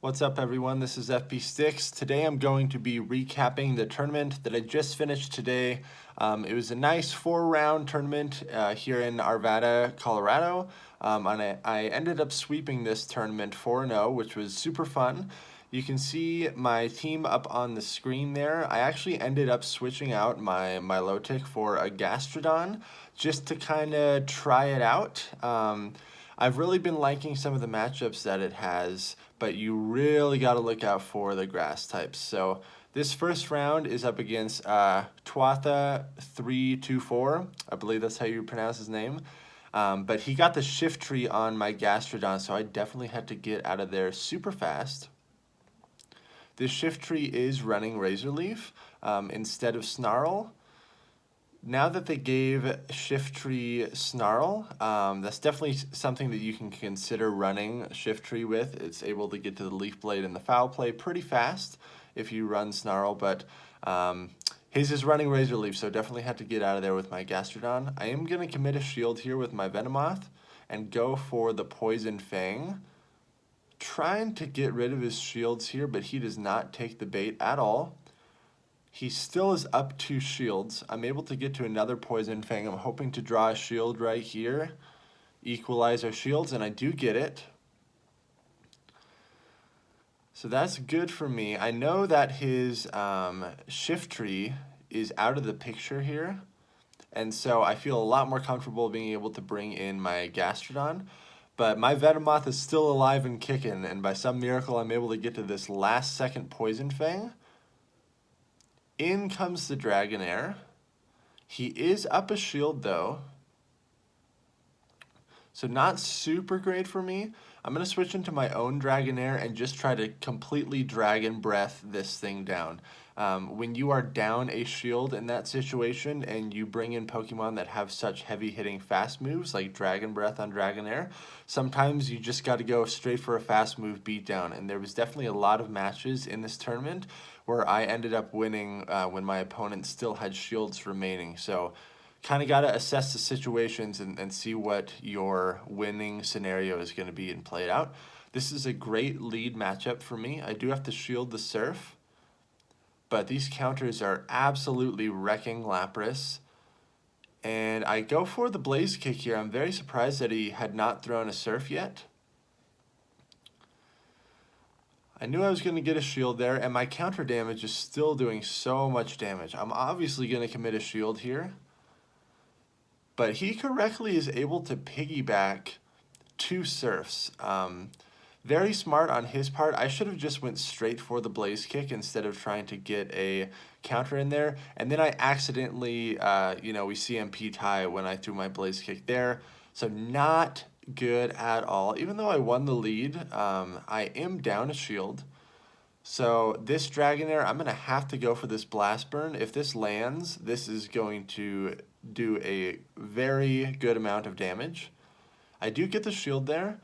What's up, everyone? This is FP Sticks. Today I'm going to be recapping the tournament that I just finished today. It was a nice 4-round tournament here in Arvada, Colorado. And I ended up sweeping this tournament 4-0, which was super fun. You can see my team up on the screen there. I actually ended up switching out my Milotic for a Gastrodon just to kind of try it out. I've really been liking some of the matchups that it has, but you really got to look out for the grass types. So this first round is up against Twatha324. I believe that's how you pronounce his name. But he got the shift tree on my Gastrodon, so I definitely had to get out of there super fast. This shift tree is running Razor Leaf instead of Snarl. Now that they gave Shift Tree Snarl, that's definitely something that you can consider running Shift Tree with. It's able to get to the Leaf Blade and the Foul Play pretty fast if you run Snarl, but his is running Razor Leaf, so definitely had to get out of there with my Gastrodon. I am going to commit a shield here with my Venomoth and go for the Poison Fang. Trying to get rid of his shields here, but he does not take the bait at all. He still is up 2 shields. I'm able to get to another Poison Fang. I'm hoping to draw a shield right here, equalize our shields, and I do get it. So that's good for me. I know that his shift tree is out of the picture here, and so I feel a lot more comfortable being able to bring in my Gastrodon. But my Venomoth is still alive and kicking, and by some miracle I'm able to get to this last second Poison Fang. In comes the Dragonair. He is up a shield though, so not super great for me. I'm going to switch into my own Dragonair and just try to completely Dragon Breath this thing down. When you are down a shield in that situation and you bring in Pokemon that have such heavy hitting fast moves like Dragon Breath on Dragonair, sometimes you just got to go straight for a fast move beatdown. And there was definitely a lot of matches in this tournament where I ended up winning when my opponent still had shields remaining. So kind of got to assess the situations and see what your winning scenario is going to be and play it out. This is a great lead matchup for me. I do have to shield the Surf, but these counters are absolutely wrecking Lapras. And I go for the Blaze Kick here. I'm very surprised that he had not thrown a Surf yet. I knew I was going to get a shield there, and my counter damage is still doing so much damage. I'm obviously going to commit a shield here. But he correctly is able to piggyback 2 Surfs. Very smart on his part. I should have just went straight for the Blaze Kick instead of trying to get a counter in there. And then I accidentally, we CMP tie when I threw my Blaze Kick there. So not good at all. Even though I won the lead, I am down a shield. So this Dragonair, I'm going to have to go for this Blast Burn. If this lands, this is going to do a very good amount of damage. I do get the shield there,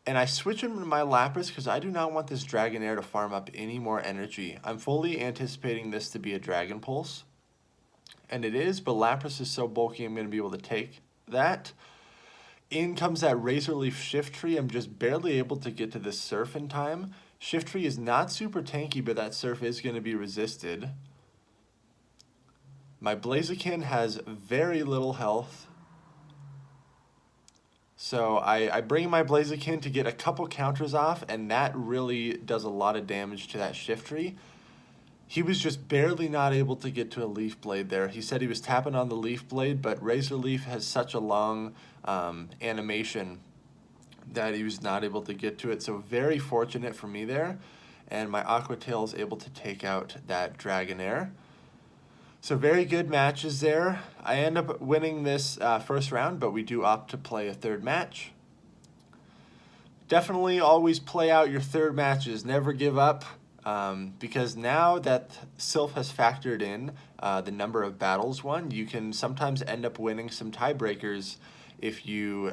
and I switch into my Lapras because I do not want this Dragonair to farm up any more energy. I'm fully anticipating this to be a Dragon Pulse, and it is, but Lapras is so bulky I'm going to be able to take that. In comes that Razor Leaf Shift Tree. I'm just barely able to get to this Surf in time. Shift Tree is not super tanky, but that Surf is going to be resisted. My Blaziken has very little health. So I bring my Blaziken to get a couple counters off, and that really does a lot of damage to that Shift Tree. He was just barely not able to get to a Leaf Blade there. He said he was tapping on the Leaf Blade, but Razor Leaf has such a long animation that he was not able to get to it. So very fortunate for me there. And my Aqua Tail is able to take out that Dragonair. So very good matches there. I end up winning this first round, but we do opt to play a third match. Definitely always play out your third matches. Never give up. Because now that Sylph has factored in the number of battles won, you can sometimes end up winning some tiebreakers if you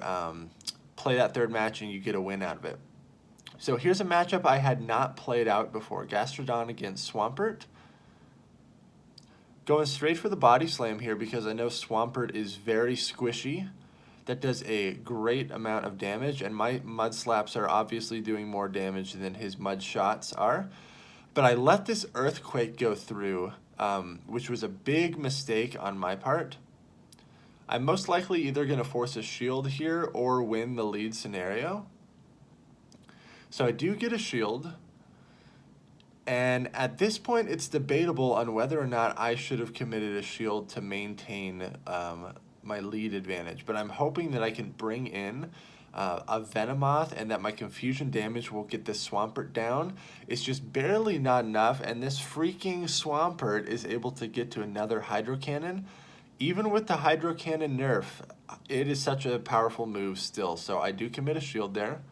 play that third match and you get a win out of it. So here's a matchup I had not played out before. Gastrodon against Swampert. Going straight for the Body Slam here because I know Swampert is very squishy. That does a great amount of damage, and my Mud Slaps are obviously doing more damage than his Mud Shots are. But I let this Earthquake go through, which was a big mistake on my part. I'm most likely either going to force a shield here or win the lead scenario. So I do get a shield. And at this point, it's debatable on whether or not I should have committed a shield to maintain my lead advantage. But I'm hoping that I can bring in a Venomoth and that my confusion damage will get this Swampert down. It's just barely not enough, and this freaking Swampert is able to get to another Hydro Cannon. Even with the Hydro Cannon nerf, it is such a powerful move still, so I do commit a shield there.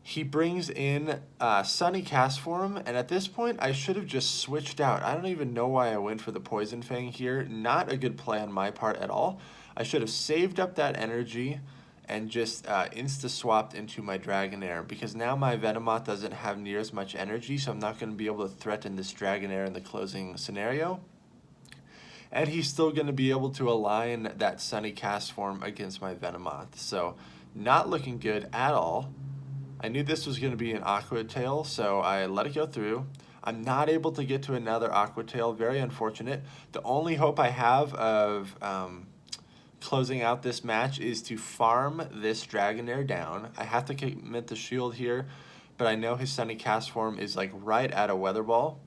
He brings in Sunny Castform, and at this point, I should have just switched out. I don't even know why I went for the Poison Fang here. Not a good play on my part at all. I should have saved up that energy and just insta-swapped into my Dragonair, because now my Venomoth doesn't have near as much energy, so I'm not going to be able to threaten this Dragonair in the closing scenario. And he's still going to be able to align that Sunny Castform against my Venomoth. So, not looking good at all. I knew this was going to be an Aqua Tail, so I let it go through. I'm not able to get to another Aqua Tail, very unfortunate. The only hope I have of closing out this match is to farm this Dragonair down. I have to commit the shield here, but I know his Sunny Castform is like right at a Weather Ball.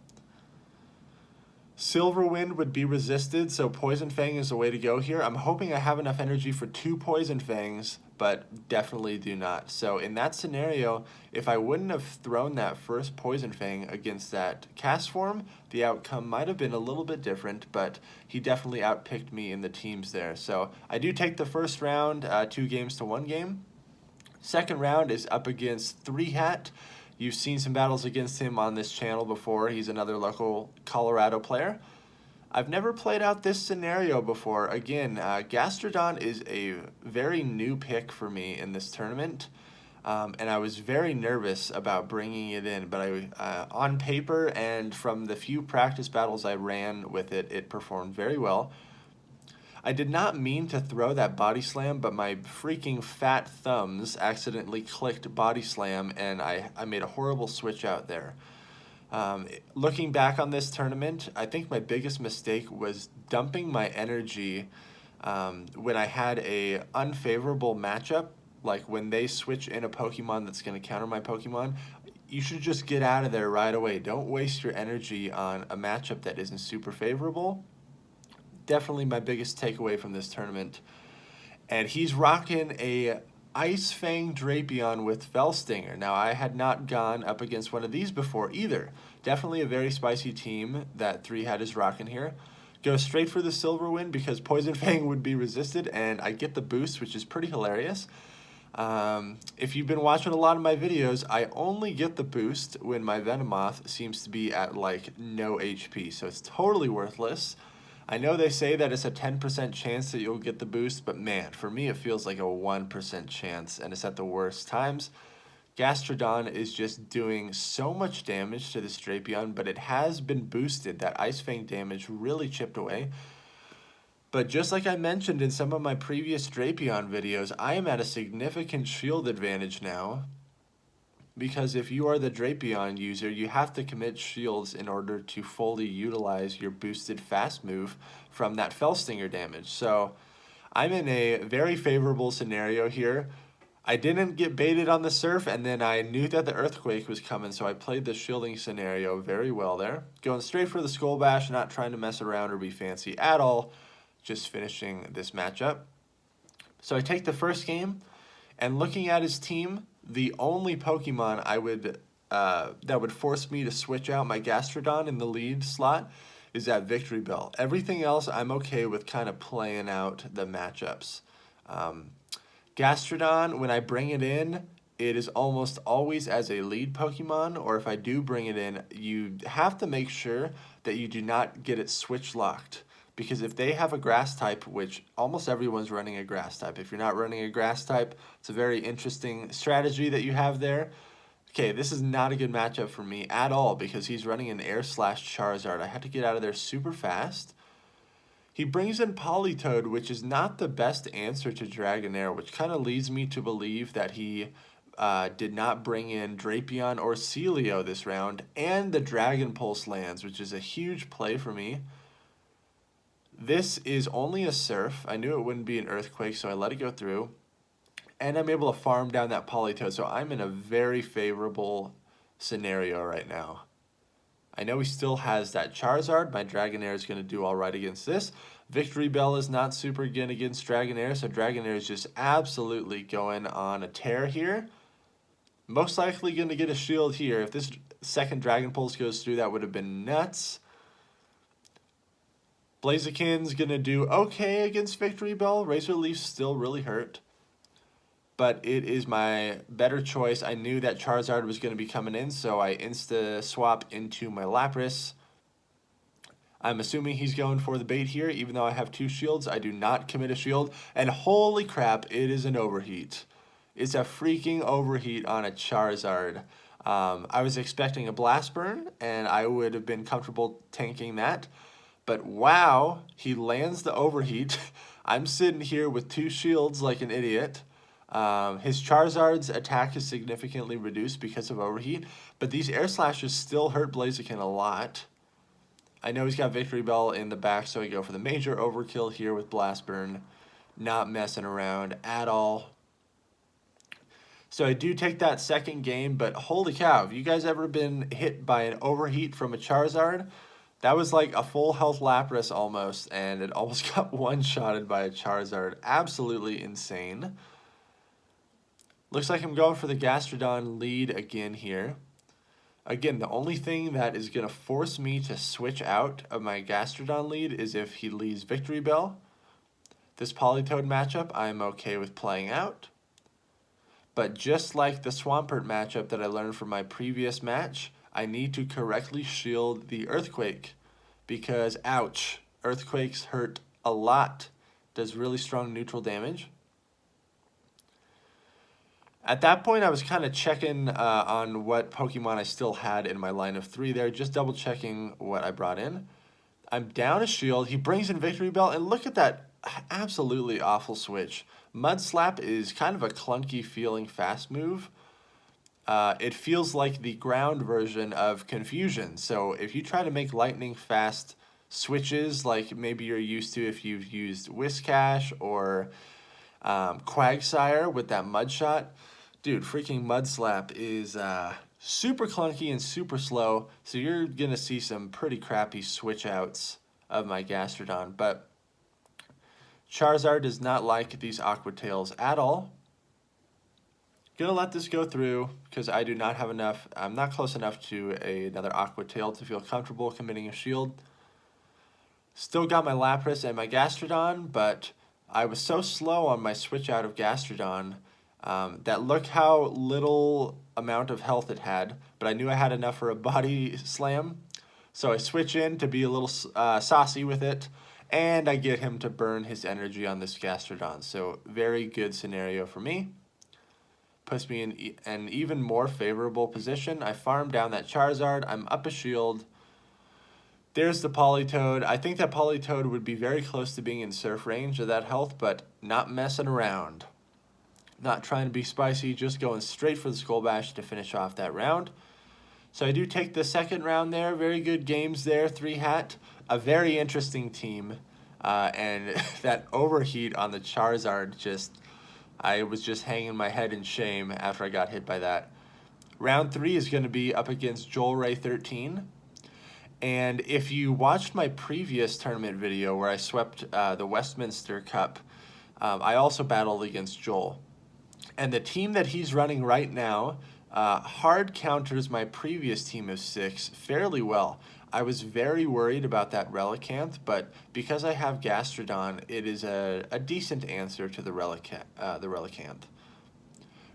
Silver Wind would be resisted, so Poison Fang is the way to go here. I'm hoping I have enough energy for 2 Poison Fangs, but definitely do not. So in that scenario, if I wouldn't have thrown that first Poison Fang against that Castform, the outcome might have been a little bit different, but he definitely outpicked me in the teams there. So I do take the first round, 2 games to 1 game. Second round is up against 3 Hat. You've seen some battles against him on this channel before. He's another local Colorado player. I've never played out this scenario before. Again, Gastrodon is a very new pick for me in this tournament, and I was very nervous about bringing it in, but on paper and from the few practice battles I ran with it, it performed very well. I did not mean to throw that Body Slam, but my freaking fat thumbs accidentally clicked Body Slam, and I made a horrible switch out there. Looking back on this tournament, I think my biggest mistake was dumping my energy when I had a unfavorable matchup, like when they switch in a Pokemon that's going to counter my Pokemon. You should just get out of there right away. Don't waste your energy on a matchup that isn't super favorable. Definitely my biggest takeaway from this tournament. And he's rocking a Ice Fang Drapion with Felstinger. Now, I had not gone up against one of these before either. Definitely a very spicy team that 3 Hat is rocking here. Go straight for the Silver Wind because Poison Fang would be resisted, and I get the boost, which is pretty hilarious. If you've been watching a lot of my videos, I only get the boost when my Venomoth seems to be at like no HP, so it's totally worthless. I know they say that it's a 10% chance that you'll get the boost, but man, for me it feels like a 1% chance, and it's at the worst times. Gastrodon is just doing so much damage to this Drapion, but it has been boosted. That Ice Fang damage really chipped away. But just like I mentioned in some of my previous Drapion videos, I am at a significant shield advantage now. Because if you are the Drapion user, you have to commit shields in order to fully utilize your boosted fast move from that Felstinger damage. So I'm in a very favorable scenario here. I didn't get baited on the Surf, and then I knew that the Earthquake was coming, so I played the shielding scenario very well there. Going straight for the Skull Bash, not trying to mess around or be fancy at all, just finishing this matchup. So I take the first game, and looking at his team, the only Pokemon that would force me to switch out my Gastrodon in the lead slot is that Victory Bell. Everything else I'm okay with kind of playing out the matchups. Gastrodon, when I bring it in, it is almost always as a lead Pokemon, or if I do bring it in, you have to make sure that you do not get it switch locked. Because if they have a grass type, which almost everyone's running a grass type. If you're not running a grass type, it's a very interesting strategy that you have there. Okay, this is not a good matchup for me at all because he's running an Air Slash Charizard. I have to get out of there super fast. He brings in Politoed, which is not the best answer to Dragonair, which kind of leads me to believe that he did not bring in Drapion or Celio this round, and the Dragon Pulse lands, which is a huge play for me. This is only a Surf. I knew it wouldn't be an Earthquake, so I let it go through. And I'm able to farm down that Politoed, so I'm in a very favorable scenario right now. I know he still has that Charizard. My Dragonair is going to do all right against this. Victory Bell is not super good against Dragonair, so Dragonair is just absolutely going on a tear here. Most likely going to get a shield here. If this second Dragon Pulse goes through, that would have been nuts. Blaziken's going to do okay against Victory Bell. Razor Leaf's still really hurt. But it is my better choice. I knew that Charizard was going to be coming in, so I insta-swap into my Lapras. I'm assuming he's going for the bait here, even though I have 2 shields. I do not commit a shield, and holy crap, it is an overheat. It's a freaking overheat on a Charizard. I was expecting a Blast Burn, and I would have been comfortable tanking that. But wow, he lands the overheat. I'm sitting here with 2 shields like an idiot. His Charizard's attack is significantly reduced because of overheat, but these Air Slashes still hurt Blaziken a lot. I know he's got Victory Bell in the back, so I go for the major overkill here with Blast Burn. Not messing around at all. So I do take that second game, but holy cow, have you guys ever been hit by an overheat from a Charizard? That was like a full health Lapras almost, and it almost got one-shotted by a Charizard. Absolutely insane. Looks like I'm going for the Gastrodon lead again here. Again, the only thing that is going to force me to switch out of my Gastrodon lead is if he leaves Victory Bell. This Politoed matchup, I'm okay with playing out. But just like the Swampert matchup that I learned from my previous match, I need to correctly shield the Earthquake. Because, ouch, Earthquakes hurt a lot. Does really strong neutral damage. At that point, I was kind of checking on what Pokemon I still had in my line of 3 there, just double checking what I brought in. I'm down a shield. He brings in Victory Bell, and look at that absolutely awful switch. Mud Slap is kind of a clunky feeling fast move. It feels like the ground version of Confusion. So if you try to make lightning fast switches, like maybe you're used to if you've used Whiscash or Quagsire with that Mud Shot, dude, freaking Mud Slap is super clunky and super slow, so you're going to see some pretty crappy switch outs of my Gastrodon. But Charizard does not like these Aqua Tails at all. Gonna let this go through because I do not have enough. I'm not close enough to another Aqua Tail to feel comfortable committing a shield. Still got my Lapras and my Gastrodon, but I was so slow on my switch out of Gastrodon that look how little amount of health it had, but I knew I had enough for a body slam. So I switch in to be a little saucy with it, and I get him to burn his energy on this Gastrodon. So very good scenario for me. Puts me in an even more favorable position. I farm down that Charizard. I'm up a shield. There's the Politoed. I think that Politoed would be very close to being in surf range of that health, but not messing around. Not trying to be spicy, just going straight for the Skull Bash to finish off that round. So I do take the second round there. Very good games there. 3-hat. A very interesting team. And that overheat on the Charizard just... I was just hanging my head in shame after I got hit by that. Round 3 is going to be up against Joel Ray 13. And if you watched my previous tournament video where I swept the Westminster Cup, I also battled against Joel. And the team that he's running right now hard counters my previous team of 6 fairly well. I was very worried about that Relicanth, but because I have Gastrodon, it is a decent answer to the Relicanth.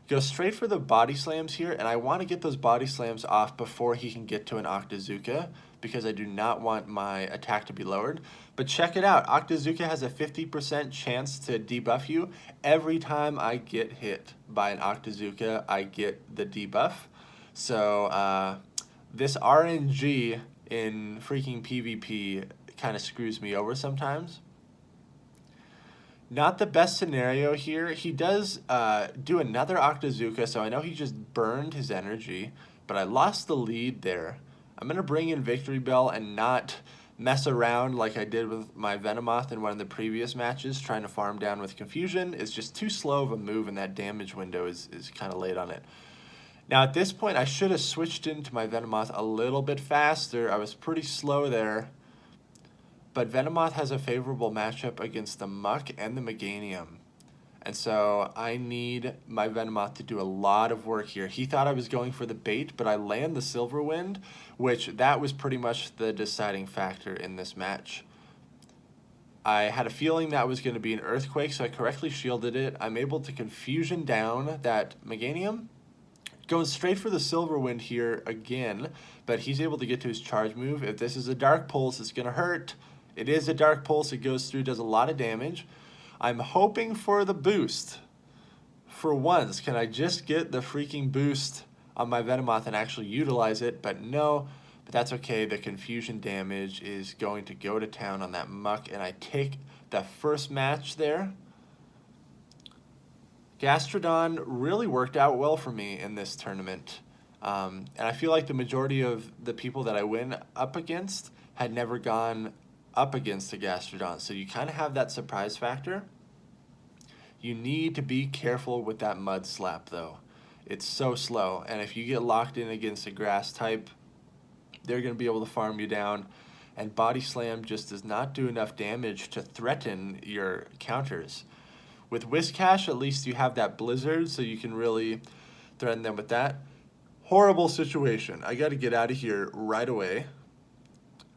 Go straight for the body slams here, and I want to get those body slams off before he can get to an Octazooka, because I do not want my attack to be lowered. But check it out, Octazooka has a 50% chance to debuff you. Every time I get hit by an Octazooka, I get the debuff. So this RNG in freaking PvP kind of screws me over sometimes. Not the best scenario here. He does do another Octazooka, so I know he just burned his energy, but I lost the lead there. I'm going to bring in Victory Bell and not mess around like I did with my Venomoth in one of the previous matches, trying to farm down with Confusion. It's just too slow of a move, and that damage window is kind of late on it. Now, at this point, I should have switched into my Venomoth a little bit faster. I was pretty slow there. But Venomoth has a favorable matchup against the Muck and the Meganium. And so I need my Venomoth to do a lot of work here. He thought I was going for the bait, but I land the Silver Wind, which that was pretty much the deciding factor in this match. I had a feeling that was going to be an Earthquake, so I correctly shielded it. I'm able to Confusion down that Meganium. Going straight for the Silver Wind here again, but he's able to get to his charge move. If this is a Dark Pulse, it's going to hurt. It is a Dark Pulse. It goes through, does a lot of damage. I'm hoping for the boost. For once, can I just get the freaking boost on my Venomoth and actually utilize it? But no, but that's okay. The Confusion damage is going to go to town on that Muck, and I take the first match there. Gastrodon really worked out well for me in this tournament. And I feel like the majority of the people that I win up against had never gone up against a Gastrodon. So you kind of have that surprise factor. You need to be careful with that Mud Slap, though. It's so slow. And if you get locked in against a grass type, they're going to be able to farm you down. And Body Slam just does not do enough damage to threaten your counters. With Whiscash, at least you have that Blizzard, so you can really threaten them with that. Horrible situation. I got to get out of here right away.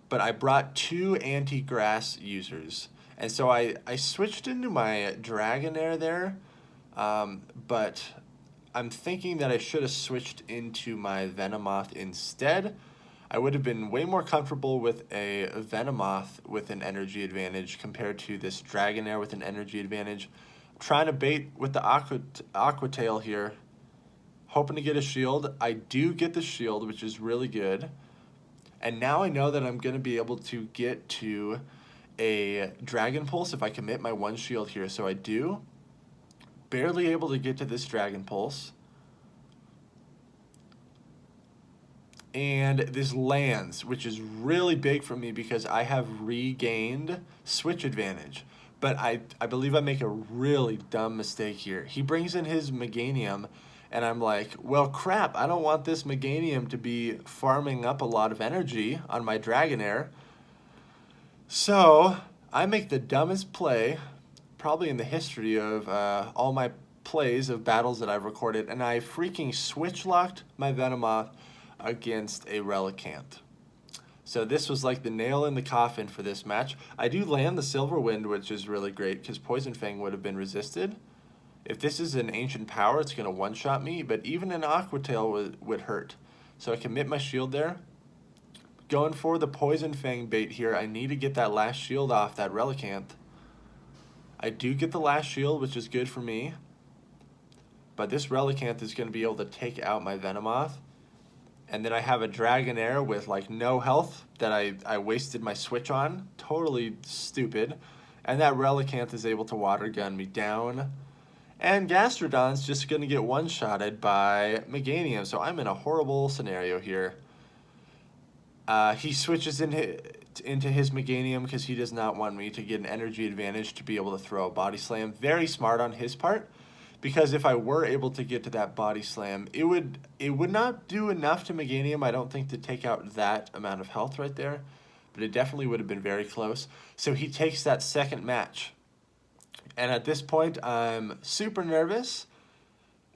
But I brought 2 anti-grass users. And so I switched into my Dragonair there. But I'm thinking that I should have switched into my Venomoth instead. I would have been way more comfortable with a Venomoth with an energy advantage compared to this Dragonair with an energy advantage. Trying to bait with the Aqua Tail here. Hoping to get a shield. I do get the shield, which is really good. And now I know that I'm going to be able to get to a Dragon Pulse if I commit my 1 shield here. So I do. Barely able to get to this Dragon Pulse. And this lands, which is really big for me because I have regained switch advantage. But I believe I make a really dumb mistake here. He brings in his Meganium, and I'm like, well, crap, I don't want this Meganium to be farming up a lot of energy on my Dragonair. So I make the dumbest play, probably in the history of all my plays of battles that I've recorded, and I freaking switch-locked my Venomoth against a Relicanth. So this was like the nail in the coffin for this match. I do land the Silver Wind, which is really great because Poison Fang would have been resisted. If this is an Ancient Power, it's going to one-shot me, but even an Aqua Tail would hurt. So I commit my shield there. Going for the Poison Fang bait here. I need to get that last shield off that Relicanth. I do get the last shield, which is good for me. But this Relicanth is going to be able to take out my Venomoth. And then I have a Dragonair with like no health that I wasted my switch on. Totally stupid. And that Relicanth is able to water gun me down. And Gastrodon's just going to get one-shotted by Meganium. So I'm in a horrible scenario here. He switches into his Meganium because he does not want me to get an energy advantage to be able to throw a Body Slam. Very smart on his part. Because if I were able to get to that Body Slam, it would not do enough to Meganium, I don't think, to take out that amount of health right there. But it definitely would have been very close. So he takes that second match. And at this point, I'm super nervous.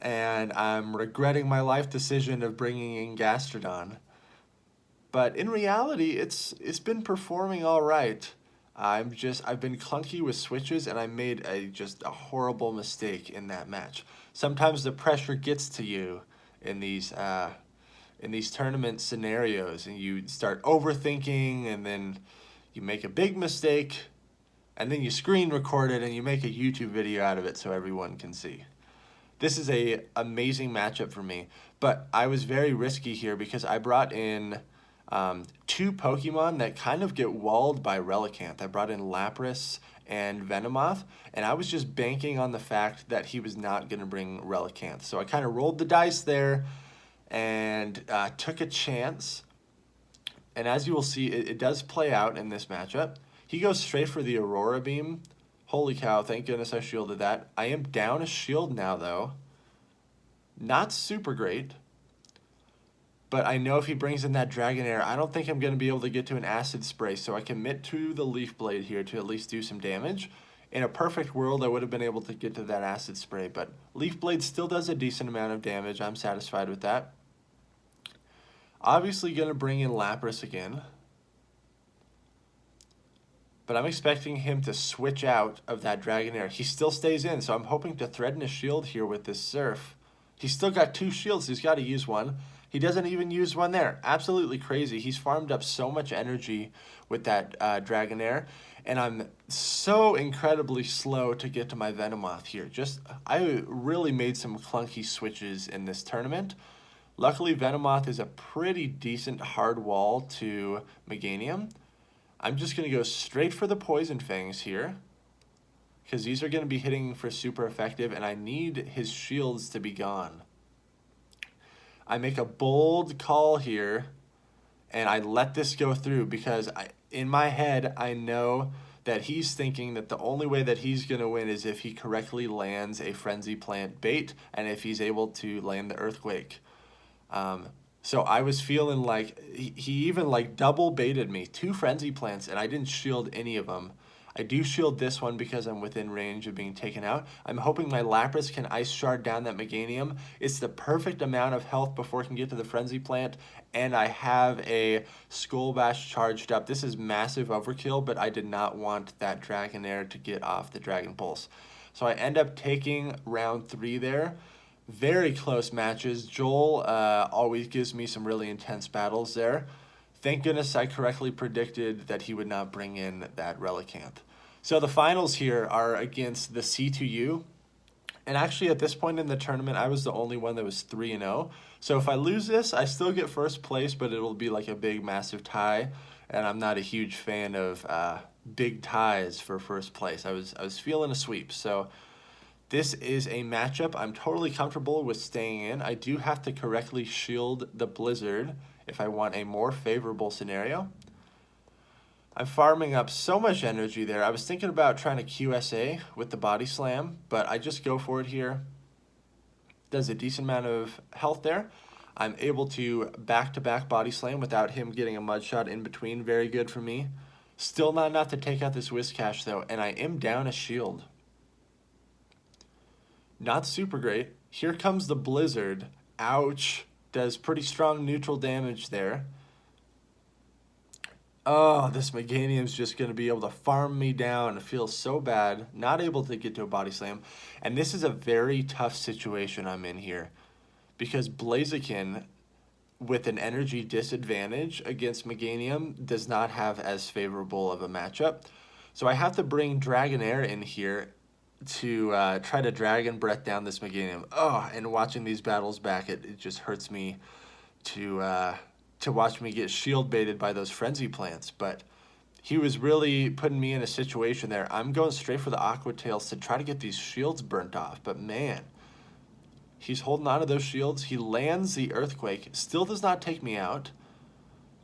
And I'm regretting my life decision of bringing in Gastrodon. But in reality, it's been performing all right. I've been clunky with switches, and I made just a horrible mistake in that match. Sometimes the pressure gets to you in these tournament scenarios, and you start overthinking, and then you make a big mistake, and then you screen record it, and you make a YouTube video out of it so everyone can see. This is a amazing matchup for me, but I was very risky here because I brought in Two Pokemon that kind of get walled by Relicanth. I brought in Lapras and Venomoth, and I was just banking on the fact that he was not going to bring Relicanth. So I kind of rolled the dice there and took a chance. And as you will see, it does play out in this matchup. He goes straight for the Aurora Beam. Holy cow, thank goodness I shielded that. I am down a shield now, though. Not super great. But I know if he brings in that Dragonair, I don't think I'm going to be able to get to an Acid Spray. So I commit to the Leaf Blade here to at least do some damage. In a perfect world, I would have been able to get to that Acid Spray. But Leaf Blade still does a decent amount of damage. I'm satisfied with that. Obviously going to bring in Lapras again. But I'm expecting him to switch out of that Dragonair. He still stays in, so I'm hoping to threaten a shield here with this Surf. He's still got 2 shields. He's got to use one. He doesn't even use one there. Absolutely crazy. He's farmed up so much energy with that Dragonair. And I'm so incredibly slow to get to my Venomoth here. I really made some clunky switches in this tournament. Luckily, Venomoth is a pretty decent hard wall to Meganium. I'm just going to go straight for the Poison Fangs here, because these are going to be hitting for super effective, and I need his shields to be gone. I make a bold call here, and I let this go through, because in my head, I know that he's thinking that the only way that he's going to win is if he correctly lands a Frenzy Plant bait, and if he's able to land the Earthquake. So I was feeling like he even like double baited me. 2 Frenzy Plants, and I didn't shield any of them. I do shield this one because I'm within range of being taken out. I'm hoping my Lapras can Ice Shard down that Meganium. It's the perfect amount of health before it can get to the Frenzy Plant, and I have a Skull Bash charged up. This is massive overkill, but I did not want that Dragonair to get off the Dragon Pulse. So I end up taking round 3 there. Very close matches. Joel always gives me some really intense battles there. Thank goodness I correctly predicted that he would not bring in that Relicanth. So the finals here are against the C2U. And actually at this point in the tournament, I was the only one that was 3-0. So if I lose this, I still get first place, but it'll be like a big, massive tie. And I'm not a huge fan of big ties for first place. I was feeling a sweep. So this is a matchup I'm totally comfortable with staying in. I do have to correctly shield the Blizzard if I want a more favorable scenario. I'm farming up so much energy there. I was thinking about trying to QSA with the Body Slam, but I just go for it here. Does a decent amount of health there. I'm able to back-to-back Body Slam without him getting a Mud Shot in between. Very good for me. Still not enough to take out this Whiscash though, and I am down a shield. Not super great. Here comes the Blizzard. Ouch. Does pretty strong neutral damage there. Oh, this Meganium's just going to be able to farm me down. It feels so bad. Not able to get to a Body Slam. And this is a very tough situation I'm in here, because Blaziken, with an energy disadvantage against Meganium, does not have as favorable of a matchup. So I have to bring Dragonair in here to try to Dragon Breath down this Meganium. Oh, and watching these battles back, it just hurts me to watch me get shield baited by those Frenzy Plants. But he was really putting me in a situation there. I'm going straight for the Aqua Tails to try to get these shields burnt off. But man, he's holding on to those shields. He lands the Earthquake. Still does not take me out.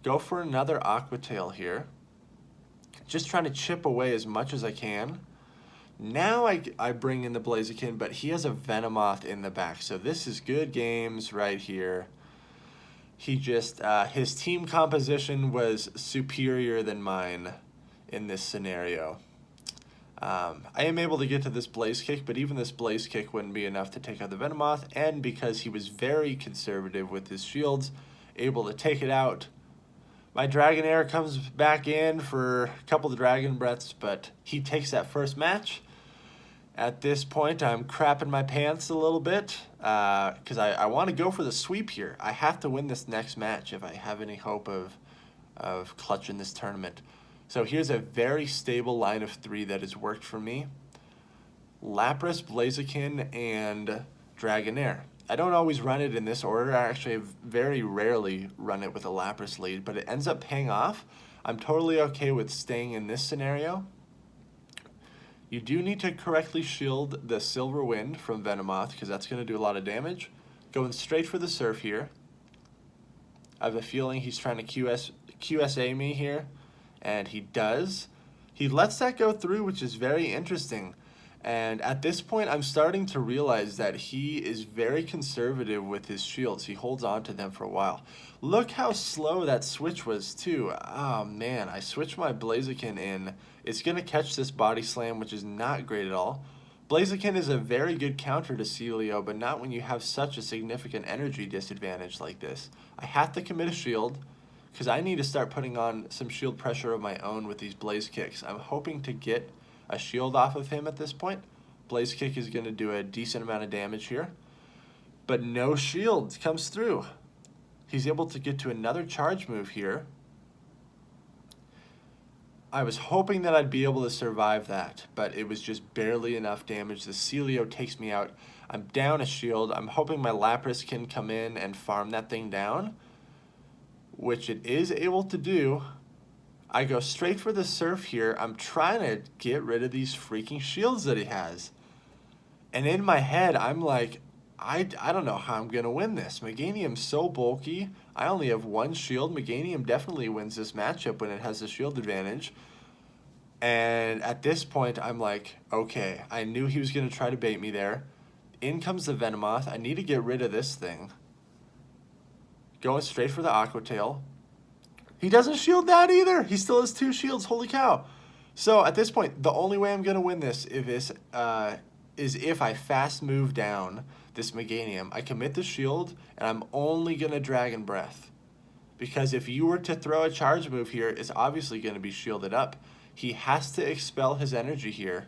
Go for another Aqua Tail here. Just trying to chip away as much as I can. Now I bring in the Blaziken, but he has a Venomoth in the back. So this is good games right here. He just, his team composition was superior than mine in this scenario. I am able to get to this Blaze Kick, but even this Blaze Kick wouldn't be enough to take out the Venomoth. And because he was very conservative with his shields, able to take it out. My Dragonair comes back in for a couple of Dragon Breaths, but he takes that first match. At this point, I'm crapping my pants a little bit because I want to go for the sweep here. I have to win this next match if I have any hope of clutching this tournament. So here's a very stable line of 3 that has worked for me. Lapras, Blaziken, and Dragonair. I don't always run it in this order. I actually very rarely run it with a Lapras lead, but it ends up paying off. I'm totally okay with staying in this scenario. You do need to correctly shield the Silver Wind from Venomoth because that's going to do a lot of damage. Going straight for the Surf here. I have a feeling he's trying to QSA me here, and he does. He lets that go through, which is very interesting. And at this point, I'm starting to realize that he is very conservative with his shields. He holds on to them for a while. Look how slow that switch was, too. Oh, man, I switched my Blaziken in. It's going to catch this Body Slam, which is not great at all. Blaziken is a very good counter to Celio, but not when you have such a significant energy disadvantage like this. I have to commit a shield, because I need to start putting on some shield pressure of my own with these Blaze Kicks. I'm hoping to get a shield off of him at this point. Blaze Kick is going to do a decent amount of damage here. But no shield comes through. He's able to get to another charge move here. I was hoping that I'd be able to survive that, but it was just barely enough damage. The Celio takes me out. I'm down a shield. I'm hoping my Lapras can come in and farm that thing down, which it is able to do. I go straight for the Surf here. I'm trying to get rid of these freaking shields that he has. And in my head, I'm like, I don't know how I'm going to win this. Meganium's so bulky. I only have one shield. Meganium definitely wins this matchup when it has the shield advantage. And at this point, I'm like, okay, I knew he was going to try to bait me there. In comes the Venomoth. I need to get rid of this thing. Going straight for the Aqua Tail. He doesn't shield that either. He still has 2 shields. Holy cow. So at this point, the only way I'm going to win this is if I fast move down this Meganium. I commit the shield, and I'm only going to Dragon Breath. Because if you were to throw a charge move here, it's obviously going to be shielded up. He has to expel his energy here.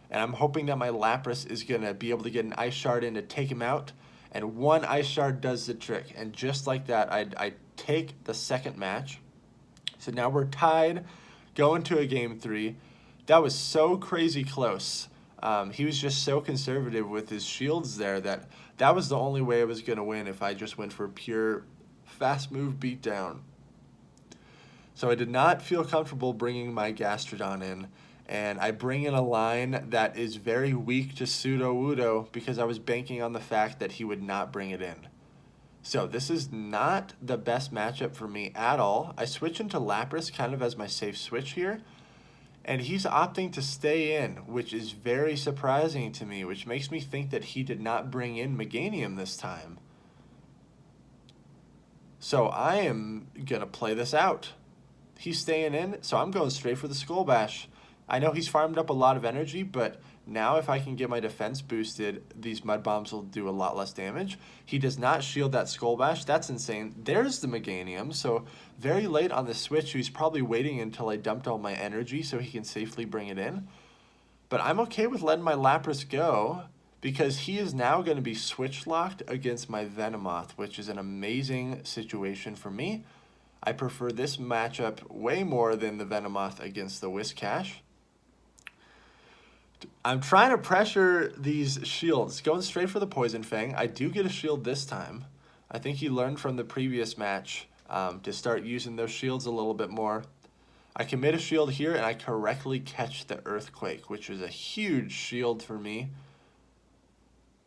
And I'm hoping that my Lapras is going to be able to get an Ice Shard in to take him out. And one Ice Shard does the trick. And just like that, I take the second match. So now we're tied, going to a game 3. That was so crazy close. He was just so conservative with his shields there that was the only way I was going to win if I just went for pure fast move beatdown. So I did not feel comfortable bringing my Gastrodon in. And I bring in a line that is very weak to Sudowoodo because I was banking on the fact that he would not bring it in. So this is not the best matchup for me at all. I switch into Lapras kind of as my safe switch here. And he's opting to stay in, which is very surprising to me, which makes me think that he did not bring in Meganium this time. So I am going to play this out. He's staying in, so I'm going straight for the Skull Bash. I know he's farmed up a lot of energy, but now if I can get my defense boosted, these Mud Bombs will do a lot less damage. He does not shield that Skull Bash. That's insane. There's the Meganium. So very late on the switch, he's probably waiting until I dumped all my energy so he can safely bring it in. But I'm okay with letting my Lapras go because he is now going to be switch locked against my Venomoth, which is an amazing situation for me. I prefer this matchup way more than the Venomoth against the Whiscash. I'm trying to pressure these shields, going straight for the Poison Fang. I do get a shield this time. I think he learned from the previous match to start using those shields a little bit more. I commit a shield here, and I correctly catch the Earthquake, which is a huge shield for me.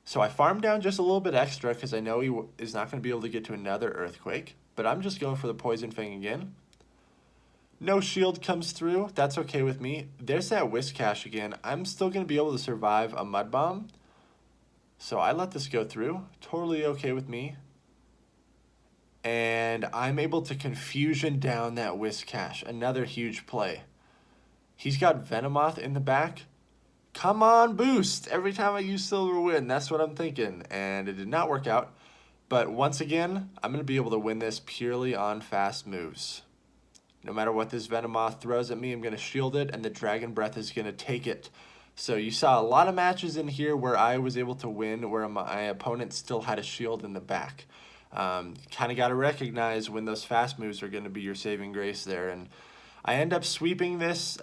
So I farm down just a little bit extra because I know he is not going to be able to get to another Earthquake. But I'm just going for the Poison Fang again. No shield comes through. That's okay with me. There's that Whiscash again. I'm still going to be able to survive a Mud Bomb. So I let this go through. Totally okay with me. And I'm able to Confusion down that Whiscash. Another huge play. He's got Venomoth in the back. Come on, boost. Every time I use Silver Wind, that's what I'm thinking. And it did not work out. But once again, I'm going to be able to win this purely on fast moves. No matter what this Venomoth throws at me, I'm going to shield it, and the Dragon Breath is going to take it. So you saw a lot of matches in here where I was able to win, where my opponent still had a shield in the back. Kind of got to recognize when those fast moves are going to be your saving grace there. And I end up sweeping this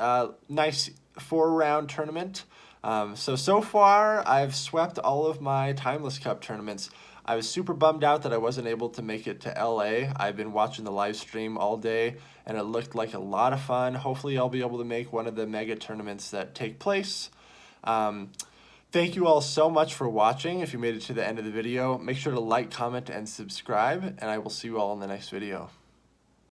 nice 4-round tournament. So far, I've swept all of my Timeless Cup tournaments. I was super bummed out that I wasn't able to make it to LA. I've been watching the live stream all day, and it looked like a lot of fun. Hopefully, I'll be able to make one of the mega tournaments that take place. Thank you all so much for watching. If you made it to the end of the video, make sure to like, comment, and subscribe, and I will see you all in the next video.